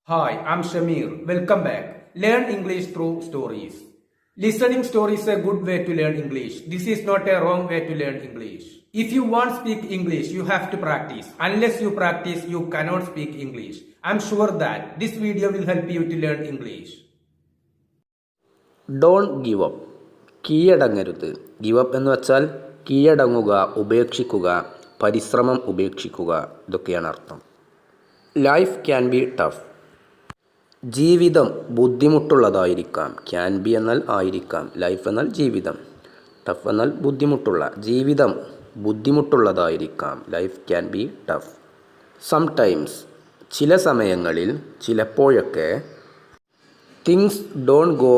Hi, I'm Shamir. Welcome back. Learn English through stories. Listening stories is a good way to learn English. This is not a wrong way to learn English. If you want to speak English, you have to practice. Unless you practice, you cannot speak English. I'm sure that this video will help you to learn English. Don't give up. കീഴടങ്ങരുത്. Give up എന്ന് വെച്ചാൽ കീഴടങ്ങുക, ഉപേക്ഷിക്കുക, പരിശ്രമം ഉപേക്ഷിക്കുക, ഇതൊക്കെയാണ് അർത്ഥം. Life can be tough. ജീവിതം ബുദ്ധിമുട്ടുള്ളതായിരിക്കാം. ക്യാൻ ബി എന്നാൽ ആയിരിക്കാം, ലൈഫ് എന്നാൽ ജീവിതം, ടഫ് എന്നാൽ ബുദ്ധിമുട്ടുള്ള. ജീവിതം ബുദ്ധിമുട്ടുള്ളതായിരിക്കാം. Life can be tough. Sometimes ചില സമയങ്ങളിൽ, ചിലപ്പോഴൊക്കെ. Things don't go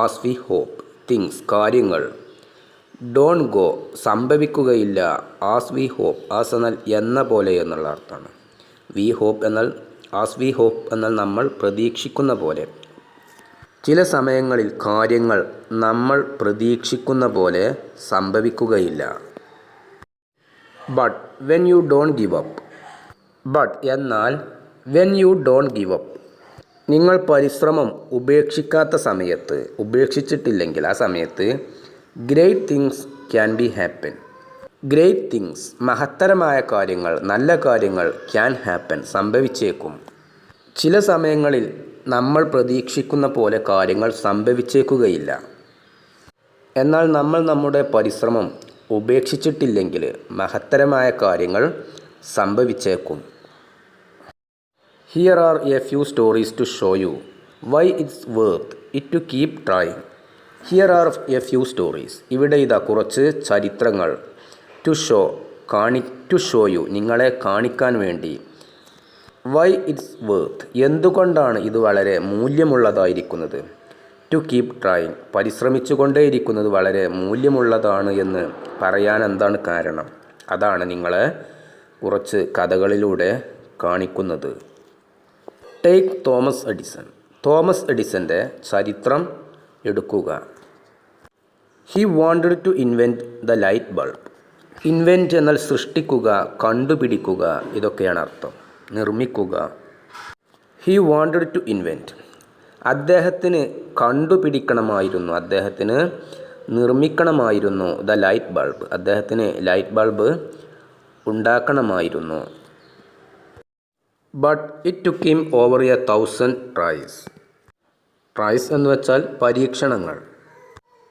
as we hope. Things കാര്യങ്ങൾ, ഡോണ്ട് ഗോ സംഭവിക്കുകയില്ല, ആസ് വി ഹോപ്പ്. ആസ് എന്നാൽ എന്ന പോലെ എന്നുള്ള അർത്ഥമാണ്. വി ഹോപ്പ് എന്നാൽ ആസ് വി ഹോപ്പ് എന്നാൽ നമ്മൾ പ്രതീക്ഷിക്കുന്ന പോലെ. ചില സമയങ്ങളിൽ കാര്യങ്ങൾ നമ്മൾ പ്രതീക്ഷിക്കുന്ന പോലെ സംഭവിക്കുകയില്ല. But when you don't give up. But എന്നാൽ when you don't give up, നിങ്ങൾ പരിശ്രമം ഉപേക്ഷിക്കാത്ത സമയത്ത്, ഉപേക്ഷിച്ചിട്ടില്ലെങ്കിൽ ആ സമയത്ത്, great things can be happen. Great things മഹത്തരമായ കാര്യങ്ങൾ, നല്ല കാര്യങ്ങൾ, ക്യാൻ ഹാപ്പൻ സംഭവിച്ചേക്കും. ചില സമയങ്ങളിൽ നമ്മൾ പ്രതീക്ഷിക്കുന്ന പോലെ കാര്യങ്ങൾ സംഭവിച്ചേക്കുകയില്ല. എന്നാൽ നമ്മൾ നമ്മുടെ പരിശ്രമം ഉപേക്ഷിച്ചിട്ടില്ലെങ്കിൽ മഹത്തരമായ കാര്യങ്ങൾ സംഭവിച്ചേക്കും. Here are a few stories to show you why it's worth it to keep trying. Here are a few stories. ഇവിടെ ഇതാ കുറച്ച് ചരിത്രങ്ങൾ. To show you നിങ്ങളെ കാണിക്കാൻ വേണ്ടി. Why it's worth എന്തുകൊണ്ടാണ് ഇത് വളരെ മൂല്യമുള്ളതായിരിക്കുന്നത്. To keep trying പരിശ്രമിച്ചുകൊണ്ടേയിരിക്കുന്നത് വളരെ മൂല്യമുള്ളതാണ് എന്ന് പറയാൻ എന്താണ് കാരണം. അതാണ് നിങ്ങളെ കുറച്ച് കഥകളിലൂടെ കാണിക്കുന്നത്. Take Thomas Edison. തോമസ് എഡിസൻ്റെ ചരിത്രം എടുക്കുക. He wanted to invent the light bulb. Invent എന്നാൽ സൃഷ്ടിക്കുക, കണ്ടുപിടിക്കുക, ഇതൊക്കെയാണ് അർത്ഥം. നിർമ്മിക്കുക. ഹി വാണ്ടഡ് ടു ഇൻവെൻറ്റ് അദ്ദേഹത്തിന് കണ്ടുപിടിക്കണമായിരുന്നു, അദ്ദേഹത്തിന് നിർമ്മിക്കണമായിരുന്നു. ദ ലൈറ്റ് ബൾബ് അദ്ദേഹത്തിന് ലൈറ്റ് ബൾബ് ഉണ്ടാക്കണമായിരുന്നു. But it took him over 1000 tries. Tries എന്ന് വെച്ചാൽ പരീക്ഷണങ്ങൾ.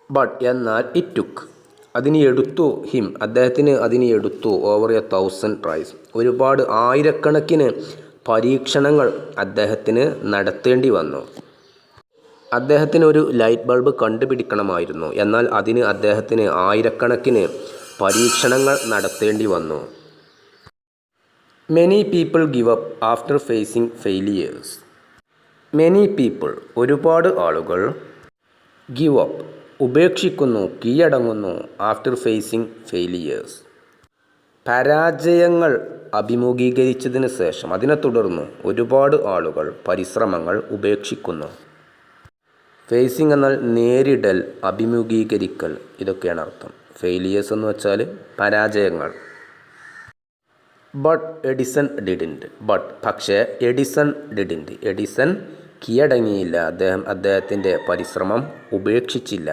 ബട്ട് എന്നാൽ ഇറ്റ് ടുക്ക് അതിന് എടുത്തു, ഹിം അദ്ദേഹത്തിന് അതിന് എടുത്തു, ഓവർ 1000 ട്രൈസ് ഒരുപാട് ആയിരക്കണക്കിന് പരീക്ഷണങ്ങൾ അദ്ദേഹത്തിന് നടത്തേണ്ടി വന്നു. അദ്ദേഹത്തിന് ഒരു ലൈറ്റ് ബൾബ് കണ്ടുപിടിക്കണമായിരുന്നു, എന്നാൽ അതിന് അദ്ദേഹത്തിന് ആയിരക്കണക്കിന് പരീക്ഷണങ്ങൾ നടത്തേണ്ടി വന്നു. Many people give up after facing failures. Many people ഒരുപാട് ആളുകൾ, ഗിവ് അപ്പ് ഉപേക്ഷിക്കുന്നു, കീഴടങ്ങുന്നു, ആഫ്റ്റർ ഫേസിങ് ഫെയിലിയേഴ്സ് പരാജയങ്ങൾ അഭിമുഖീകരിച്ചതിന് ശേഷം, അതിനെ തുടർന്ന് ഒരുപാട് ആളുകൾ പരിശ്രമങ്ങൾ ഉപേക്ഷിക്കുന്നു. ഫേസിങ് എന്നാൽ നേരിടൽ, അഭിമുഖീകരിക്കൽ, ഇതൊക്കെയാണ് അർത്ഥം. ഫെയിലിയേഴ്സ് എന്ന് വെച്ചാൽ പരാജയങ്ങൾ. But Edison didn't. ബട്ട് പക്ഷേ എഡിസൺ ഡിഡിൻറ്റ് എഡിസൺ കീഴടങ്ങിയില്ല, അദ്ദേഹത്തിൻ്റെ പരിശ്രമം ഉപേക്ഷിച്ചില്ല.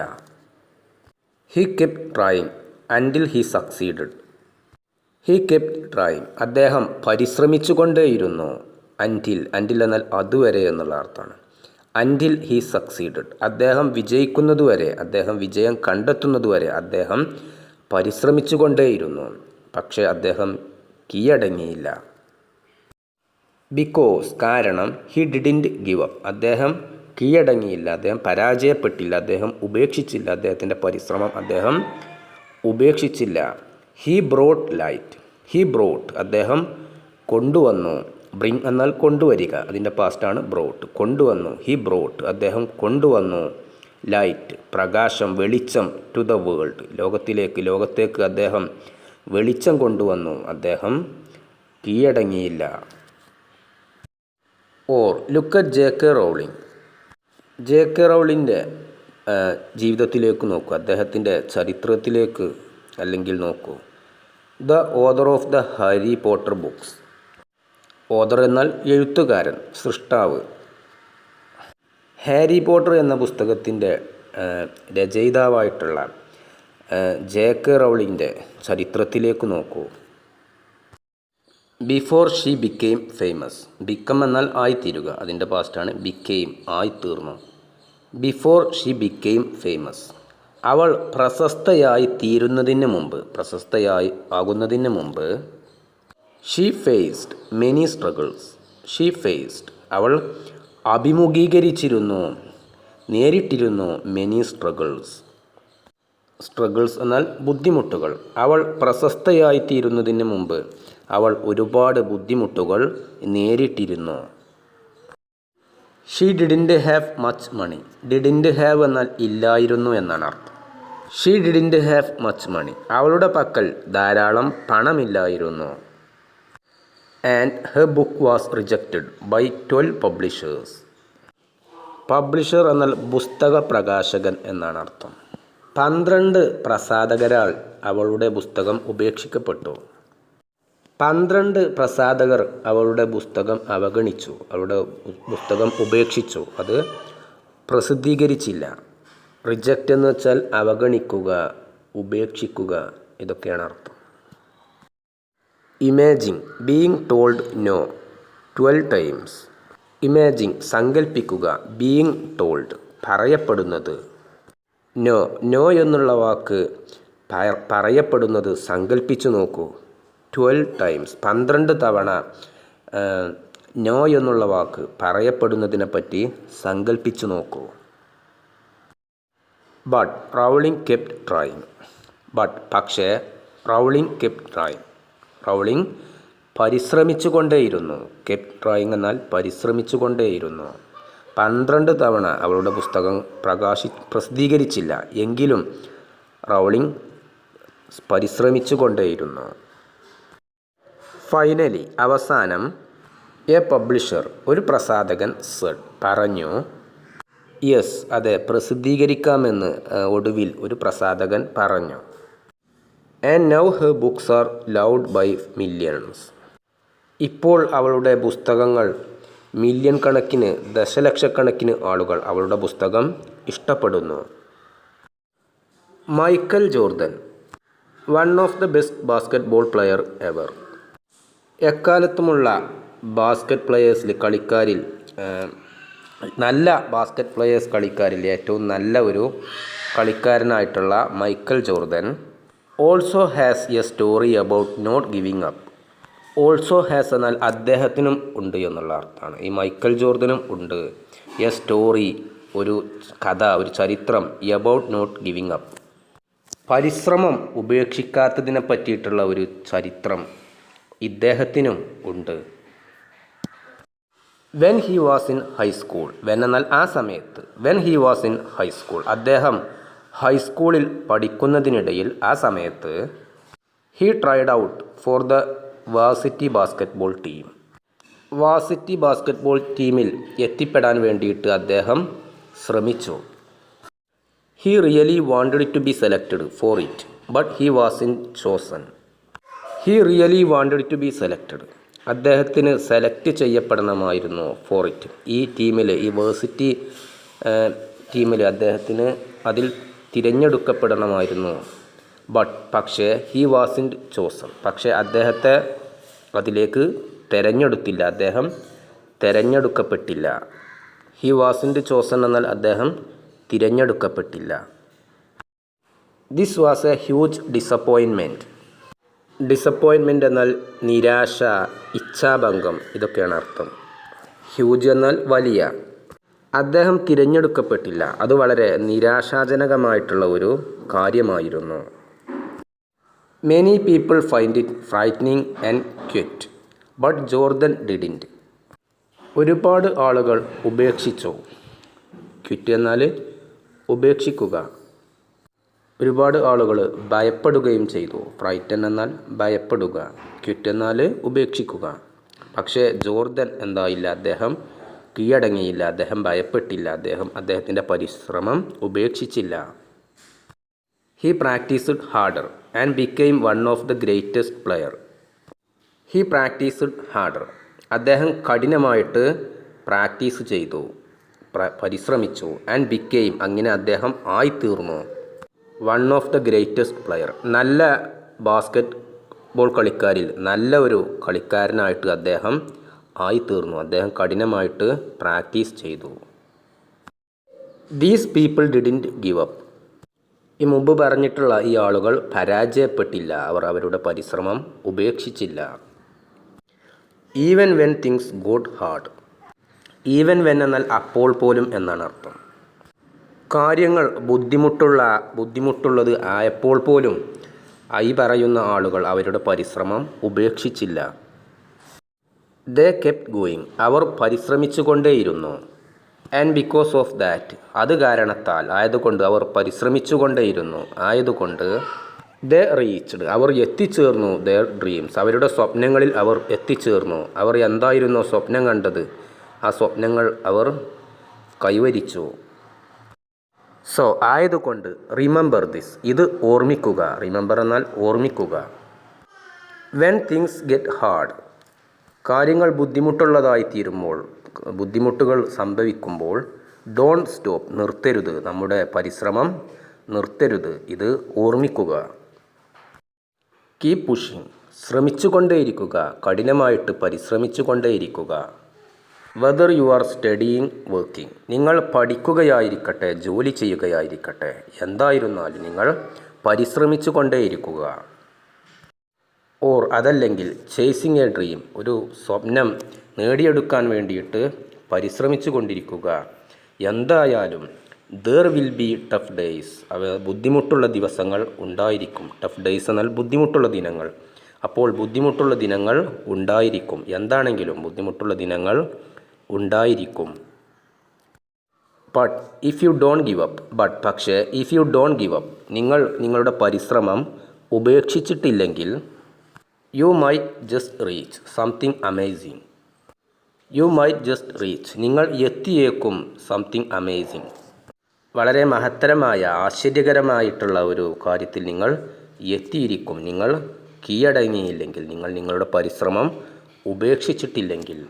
He kept trying until he succeeded. He kept trying അദ്ദേഹം പരിശ്രമിച്ചുകൊണ്ടേയിരുന്നു. അൻറ്റിൽ എന്നാൽ അതുവരെ എന്നുള്ള അർത്ഥമാണ്. അൻറ്റിൽ ഹി സക്സീഡഡ് അദ്ദേഹം വിജയിക്കുന്നതുവരെ, അദ്ദേഹം വിജയം കണ്ടെത്തുന്നതുവരെ അദ്ദേഹം പരിശ്രമിച്ചുകൊണ്ടേയിരുന്നു. പക്ഷേ അദ്ദേഹം കീഴടങ്ങിയില്ല. ബിക്കോസ് കാരണം, ഹി ഡിഡിൻറ്റ് ഗിവ് അപ്പ് അദ്ദേഹം കീഴടങ്ങിയില്ല, അദ്ദേഹം പരാജയപ്പെട്ടില്ല, അദ്ദേഹം ഉപേക്ഷിച്ചില്ല, അദ്ദേഹത്തിൻ്റെ പരിശ്രമം അദ്ദേഹം ഉപേക്ഷിച്ചില്ല. He brought light. He brought അദ്ദേഹം കൊണ്ടുവന്നു. ബ്രിങ് എന്നാൽ കൊണ്ടുവരിക, അതിൻ്റെ പാസ്റ്റാണ് ബ്രോട്ട്. കൊണ്ടുവന്നു. ഹി ബ്രോട്ട് അദ്ദേഹം കൊണ്ടുവന്നു. ലൈറ്റ് പ്രകാശം, വെളിച്ചം, ടു ദ വേൾഡ് ലോകത്തേക്ക് അദ്ദേഹം വെളിച്ചം കൊണ്ടുവന്നു. അദ്ദേഹം കീഴടങ്ങിയില്ല. Or look at J K. Rowling. J K. റൗളിൻ്റെ ജീവിതത്തിലേക്ക് നോക്കൂ, അദ്ദേഹത്തിൻ്റെ ചരിത്രത്തിലേക്ക് അല്ലെങ്കിൽ നോക്കൂ. The author of the Harry Potter books. Author എന്നാൽ എഴുത്തുകാരൻ, സൃഷ്ടാവ്. ഹാരി പോട്ടർ എന്ന പുസ്തകത്തിൻ്റെ രചയിതാവായിട്ടുള്ള ജെ.കെ. റൗളിങ്ങിൻ്റെ ചരിത്രത്തിലേക്ക് നോക്കൂ. Before she became famous. Become എന്നാൽ ആയിത്തീരുക, അതിൻ്റെ പാസ്റ്റാണ്. ബിക്കെയിം ആയിത്തീർന്നു. Before she became famous. അവൾ പ്രശസ്തയായി തീരുന്നതിന് മുമ്പ്, പ്രശസ്തയായി ആകുന്നതിന് മുമ്പ്. She faced many struggles. She faced അവൾ അഭിമുഖീകരിച്ചിരുന്നു, നേരിട്ടിരുന്നു. Many struggles. സ്ട്രഗിൾസ് എന്നാൽ ബുദ്ധിമുട്ടുകൾ. അവൾ പ്രശസ്തയായി തീരുന്നതിന് മുമ്പ് അവൾ ഒരുപാട് ബുദ്ധിമുട്ടുകൾ നേരിട്ടിരുന്നു. She didn't have much money. Didn't have എന്നാൽ ഇല്ലായിരുന്നു എന്നാണ് അർത്ഥം. She didn't have much money. അവളുടെ പക്കൽ ധാരാളം പണമില്ലായിരുന്നു. And her book was rejected by 12 publishers. Publisher എന്നാൽ പുസ്തക പ്രകാശകൻ എന്നാണ് അർത്ഥം. 12 പ്രസാധകരാൽ അവളുടെ പുസ്തകം ഉപേക്ഷിക്കപ്പെട്ടു. 12 പ്രസാധകർ അവളുടെ പുസ്തകം അവഗണിച്ചു, അവളുടെ പുസ്തകം ഉപേക്ഷിച്ചു, അത് പ്രസിദ്ധീകരിച്ചില്ല. റിജക്റ്റ് എന്ന് വെച്ചാൽ അവഗണിക്കുക, ഉപേക്ഷിക്കുക, ഇതൊക്കെയാണ് അർത്ഥം. Imagine being told no 12 times. Imagine സങ്കൽപ്പിക്കുക, ബീയിങ് ടോൾഡ് പറയപ്പെടുന്നത്. നോ, നോ എന്നുള്ള വാക്ക് പറയപ്പെടുന്നത് സങ്കൽപ്പിച്ചു നോക്കൂ. 12 ടൈംസ് 12 തവണ നോ എന്നുള്ള വാക്ക് പറയപ്പെടുന്നതിനെ പറ്റി സങ്കൽപ്പിച്ചു നോക്കൂ. But Rowling kept trying. But പക്ഷേ, റൗളിംഗ് കെപ്റ്റ് ട്രൈങ്. റൗളിംഗ് പരിശ്രമിച്ചു കൊണ്ടേയിരുന്നു. കെപ്റ്റ് ട്രൈങ് എന്നാൽ പരിശ്രമിച്ചു കൊണ്ടേയിരുന്നു. 12 തവണ അവളുടെ പുസ്തകം പ്രസിദ്ധീകരിച്ചില്ല, എങ്കിലും റൗളിംഗ് പരിശ്രമിച്ചു കൊണ്ടേയിരുന്നു. ഫൈനലി അവസാനം, എ പബ്ലിഷർ ഒരു പ്രസാധകൻ സെഡ് പറഞ്ഞു. യെസ് അതെ, പ്രസിദ്ധീകരിക്കാമെന്ന് ഒടുവിൽ ഒരു പ്രസാധകൻ പറഞ്ഞു. And now her books are loved by millions. ഇപ്പോൾ അവളുടെ പുസ്തകങ്ങൾ മില്യൺ കണക്കിന്, ദശലക്ഷക്കണക്കിന് ആളുകൾ അവളുടെ പുസ്തകം ഇഷ്ടപ്പെടുന്നു. Michael Jordan, one of the best basketball player ever. എക്കാലത്തുമുള്ള ബാസ്കറ്റ് പ്ലെയേഴ്സിൽ, കളിക്കാരിൽ, നല്ല ബാസ്കറ്റ് പ്ലെയേഴ്സ് കളിക്കാരിൽ ഏറ്റവും നല്ല ഒരു കളിക്കാരനായിട്ടുള്ള Michael Jordan also has a story about not giving up. Also has എന്നാൽ അദ്ദേഹത്തിനും ഉണ്ട് എന്നുള്ള അർത്ഥമാണ്. ഈ മൈക്കൽ ജോർദനും ഉണ്ട് എ സ്റ്റോറി, ഒരു കഥ, ഒരു ചരിത്രം, എബൌട്ട് നോട്ട് ഗിവിങ് അപ്പ്, പരിശ്രമം ഉപേക്ഷിക്കാത്തതിനെ പറ്റിയിട്ടുള്ള ഒരു ചരിത്രം ഇദ്ദേഹത്തിനും ഉണ്ട്. When he was in high school. When എന്നാൽ ആ സമയത്ത്. When he was in high school, അദ്ദേഹം ഹൈസ്കൂളിൽ പഠിക്കുന്നതിനിടയിൽ, ആ സമയത്ത്. He tried out for the varsity basketball team. Varsity basketball ടീമിൽ എത്തിപ്പെടാൻ വേണ്ടിയിട്ട് അദ്ദേഹം ശ്രമിച്ചു. He really wanted to be selected for it but he wasn't chosen. He really wanted to be selected, അദ്ദേഹത്തിന് സെലക്ട് ചെയ്യപ്പെടണമായിരുന്നു. ഫോർ ഇറ്റ്, ഈ ടീമിൽ, ഈ വേഴ്സിറ്റി ടീമിൽ അദ്ദേഹത്തിന് അതിൽ തിരഞ്ഞെടുക്കപ്പെടണമായിരുന്നു. ബട്ട് പക്ഷേ, ഹി വാസിൻറ്റ് ചോസൺ, പക്ഷേ അദ്ദേഹത്തെ അതിലേക്ക് തിരഞ്ഞെടുത്തില്ല, അദ്ദേഹം തിരഞ്ഞെടുക്കപ്പെട്ടില്ല. ഹി വാസിൻറ്റ് ചോസൺ എന്നാൽ അദ്ദേഹം തിരഞ്ഞെടുക്കപ്പെട്ടില്ല. This was a huge disappointment. Disappointment എന്നാൽ നിരാശ, ഇച്ഛാഭംഗം, ഇതൊക്കെയാണ് അർത്ഥം. ഹ്യൂജ് എന്നാൽ വലിയ. അദ്ദേഹം തിരഞ്ഞെടുക്കപ്പെട്ടില്ല, അത് വളരെ നിരാശാജനകമായിട്ടുള്ള ഒരു കാര്യമായിരുന്നു. Many people find it frightening and quit but Jordan didn't. ഒരുപാട് ആളുകൾ ഉപേക്ഷിച്ചു. ക്വിറ്റ് എന്നാൽ ഉപേക്ഷിക്കുക. ഒരുപാട് ആളുകൾ ഭയപ്പെടുകയും ചെയ്തു. ഫ്രൈറ്റൻ എന്നാൽ ഭയപ്പെടുക, ക്വിറ്റ് എന്നാൽ ഉപേക്ഷിക്കുക. പക്ഷേ ജോർദൻ എന്തായില്ല, അദ്ദേഹം കീഴടങ്ങിയില്ല, അദ്ദേഹം ഭയപ്പെട്ടില്ല, അദ്ദേഹത്തിൻ്റെ പരിശ്രമം ഉപേക്ഷിച്ചില്ല. He practiced harder and became one of the greatest player. He practiced harder, അദ്ദേഹം കഠിനമായിട്ട് പ്രാക്ടീസ് ചെയ്തു. പരിശ്രമിച്ചു. ആൻഡ് ബിക്കെയിം അങ്ങനെ അദ്ദേഹം ആയിത്തീർന്നു. One of the greatest player നല്ല ബാസ്കറ്റ് ബോൾ കളിക്കാരിൽ നല്ല ഒരു കളിക്കാരനായിട്ട് അദ്ദേഹം ആയിത്തീർന്നു. അദ്ദേഹം കഠിനമായിട്ട് പ്രാക്ടീസ് ചെയ്തു. These people didn't give up. ഈ മുമ്പ് പറഞ്ഞിട്ടുള്ള ഈ ആളുകൾ പരാജയപ്പെട്ടില്ല. അവർ അവരുടെ പരിശ്രമം ഉപേക്ഷിച്ചില്ല. Even when things got hard. Even when എന്നാൽ അപ്പോൾ പോലും എന്നാണ് അർത്ഥം. കാര്യങ്ങൾ ബുദ്ധിമുട്ടുള്ളത് ആയപ്പോൾ പോലും ഈ പറയുന്ന ആളുകൾ അവരുടെ പരിശ്രമം ഉപേക്ഷിച്ചില്ല. ദേ കെപ്റ്റ് ഗോയിങ്. അവർ പരിശ്രമിച്ചു കൊണ്ടേയിരുന്നു. ആൻഡ് ബിക്കോസ് ഓഫ് ദാറ്റ് അത് കാരണത്താൽ ആയതുകൊണ്ട് അവർ പരിശ്രമിച്ചു കൊണ്ടേയിരുന്നു. ആയതുകൊണ്ട് ദേ റീച്ച്ഡ് അവർ എത്തിച്ചേർന്നു ദെയർ ഡ്രീംസ് അവരുടെ സ്വപ്നങ്ങളിൽ അവർ എത്തിച്ചേർന്നു. അവർ എന്തായിരുന്നോ സ്വപ്നം കണ്ടത് ആ സ്വപ്നങ്ങൾ അവർ കൈവരിച്ചു. സോ ആയതുകൊണ്ട് റിമെമ്പർ ദിസ് ഇത് ഓർമ്മിക്കുക. റിമെമ്പർ എന്നാൽ ഓർമ്മിക്കുക. വെൻ തിങ്സ് ഗെറ്റ് ഹാർഡ് കാര്യങ്ങൾ ബുദ്ധിമുട്ടുള്ളതായിത്തീരുമ്പോൾ ബുദ്ധിമുട്ടുകൾ സംഭവിക്കുമ്പോൾ ഡോണ്ട് സ്റ്റോപ്പ് നിർത്തരുത്. നമ്മുടെ പരിശ്രമം നിർത്തരുത്. ഇത് ഓർമ്മിക്കുക. കീപ് പുഷിങ് ശ്രമിച്ചുകൊണ്ടേയിരിക്കുക. കഠിനമായിട്ട് പരിശ്രമിച്ചുകൊണ്ടേയിരിക്കുക. Whether you are studying working നിങ്ങൾ പഠിക്കുകയായിരിക്കട്ടെ ജോലി ചെയ്യുകയായിരിക്കട്ടെ എന്തായിരുന്നാലും നിങ്ങൾ പരിശ്രമിച്ചു കൊണ്ടേയിരിക്കുക. ഓർ അതല്ലെങ്കിൽ ചേസിങ് എ ഡ്രീം ഒരു സ്വപ്നം നേടിയെടുക്കാൻ വേണ്ടിയിട്ട് പരിശ്രമിച്ചു കൊണ്ടിരിക്കുക. എന്തായാലും there will be tough days ബുദ്ധിമുട്ടുള്ള ദിവസങ്ങൾ ഉണ്ടായിരിക്കും. ടഫ് ഡേയ്സ് എന്നാൽ ബുദ്ധിമുട്ടുള്ള ദിനങ്ങൾ. അപ്പോൾ ബുദ്ധിമുട്ടുള്ള ദിനങ്ങൾ ഉണ്ടായിരിക്കും. എന്താണെങ്കിലും ബുദ്ധിമുട്ടുള്ള ദിനങ്ങൾ ഉണ്ടായിരിക്കും. But if you don't give up പക്ഷേ if you don't give up നിങ്ങൾ നിങ്ങളുടെ പരിശ്രമം ഉപേക്ഷിച്ചിട്ടില്ലെങ്കിൽ you might just reach something amazing. You might just reach നിങ്ങൾ എത്തിയേക്കും സംതിങ് അമേസിങ് വളരെ മഹത്തരമായ ആശ്ചര്യകരമായിട്ടുള്ള ഒരു കാര്യത്തിൽ നിങ്ങൾ എത്തിയിരിക്കും. നിങ്ങൾ കീഴടങ്ങിയില്ലെങ്കിൽ നിങ്ങൾ നിങ്ങളുടെ പരിശ്രമം ഉപേക്ഷിച്ചിട്ടില്ലെങ്കിൽ.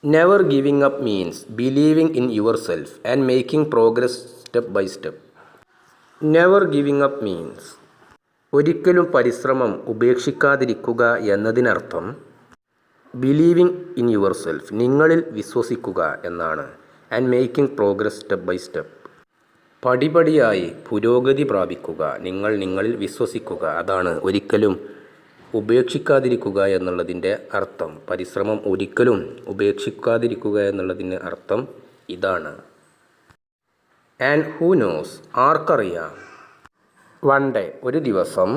Never giving up means believing in yourself and making progress step by step. Never giving up means ഒരിക്കലും പരിശ്രമം ഉപേക്ഷിക്കാതിരിക്കുക എന്നതിനർത്ഥം ബിലീവിങ് ഇൻ യുവർ സെൽഫ് നിങ്ങളിൽ വിശ്വസിക്കുക എന്നാണ്. And making progress step by step പടിപടിയായി പുരോഗതി പ്രാപിക്കുക. നിങ്ങൾ നിങ്ങളിൽ വിശ്വസിക്കുക. അതാണ് ഒരിക്കലും ഉപേക്ഷിക്കാതിരിക്കുക എന്നുള്ളതിൻ്റെ അർത്ഥം. പരിശ്രമം ഒരിക്കലും ഉപേക്ഷിക്കാതിരിക്കുക എന്നുള്ളതിൻ്റെ അർത്ഥം ഇതാണ്. ആൻഡ് ഹൂ നോസ് ആർക്കറിയാം. വൺ ഡേ ഒരു ദിവസം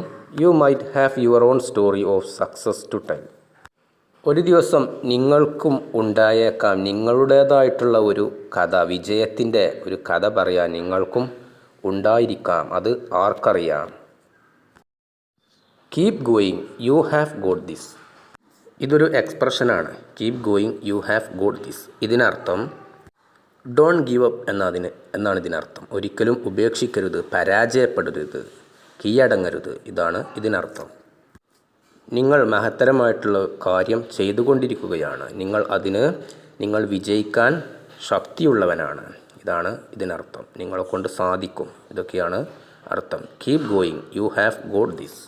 you might have your own story of success to tell ഒരു ദിവസം നിങ്ങൾക്കും ഉണ്ടായേക്കാം നിങ്ങളുടേതായിട്ടുള്ള ഒരു കഥ വിജയത്തിൻ്റെ ഒരു കഥ പറയാൻ നിങ്ങൾക്കും ഉണ്ടായിരിക്കാം. അത് ആർക്കറിയാം. Keep going you have got this ഇതൊരു എക്സ്പ്രഷനാണ്. Keep going you have got this ഇതിനർത്ഥം ഡോണ്ട് ഗീവ് അപ്പ് എന്നാണ് ഇതിനർത്ഥം. ഒരിക്കലും ഉപേക്ഷിക്കരുത്, പരാജയപ്പെടരുത്, കീഴടങ്ങരുത്. ഇതാണ് ഇതിനർത്ഥം. നിങ്ങൾ മഹത്തരമായിട്ടുള്ള കാര്യം ചെയ്തുകൊണ്ടിരിക്കുകയാണ്. നിങ്ങൾ വിജയിക്കാൻ ശക്തിയുള്ളവനാണ്. ഇതാണ് ഇതിനർത്ഥം. നിങ്ങളെക്കൊണ്ട് സാധിക്കും. ഇതൊക്കെയാണ് അർത്ഥം. Keep going you have got this.